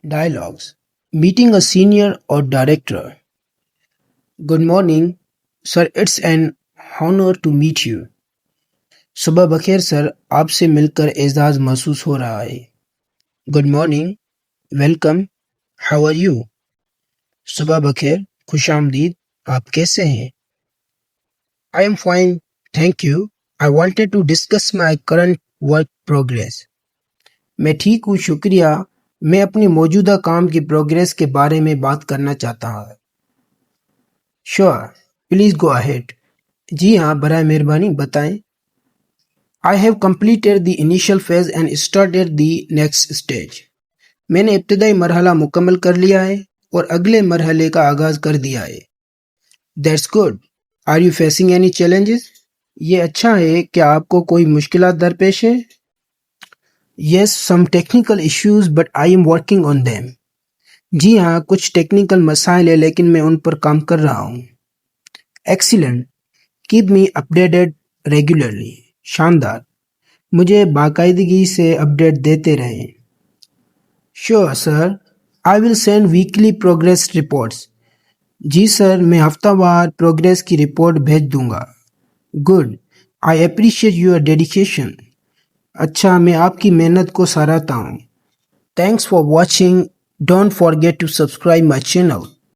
Dialogues. Meeting a senior or director. Good morning, sir. It's an honor to meet you. सुबह बखैर sir, आपसे मिलकर एजाज महसूस हो रहा है. Good morning, welcome, how are you? सुबह बखैर, खुश आमदीद, आप कैसे हैं? I am fine, thank you. I wanted to discuss my current work progress. मैं ठीक हूँ, शुक्रिया. मैं अपनी मौजूदा काम की प्रोग्रेस के बारे में बात करना चाहता हूँ. Sure, please go ahead. जी हाँ, बराए मेहरबानी बताएं. I have completed the initial phase and started the next stage. मैंने इब्तदाई मरहला मुकम्मल कर लिया है और अगले मरहले का आगाज कर दिया है. That's good. Are you facing any challenges? ये अच्छा है. क्या आपको कोई मुश्किलात दरपेश है? Yes, some technical issues, but I am working on them. जी हाँ, कुछ टेक्निकल मसाइल है लेकिन मैं उन पर काम कर रहा हूँ. Excellent. Keep me updated regularly. शानदार. मुझे बाकायदगी से अपडेट देते रहें. Sure sir, I will send weekly progress reports. जी सर, मैं हफ्तावार प्रोग्रेस की रिपोर्ट भेज दूंगा. Good, I appreciate your dedication. अच्छा, मैं आपकी मेहनत को सराहता हूँ. Thanks for watching. Don't forget to subscribe my channel.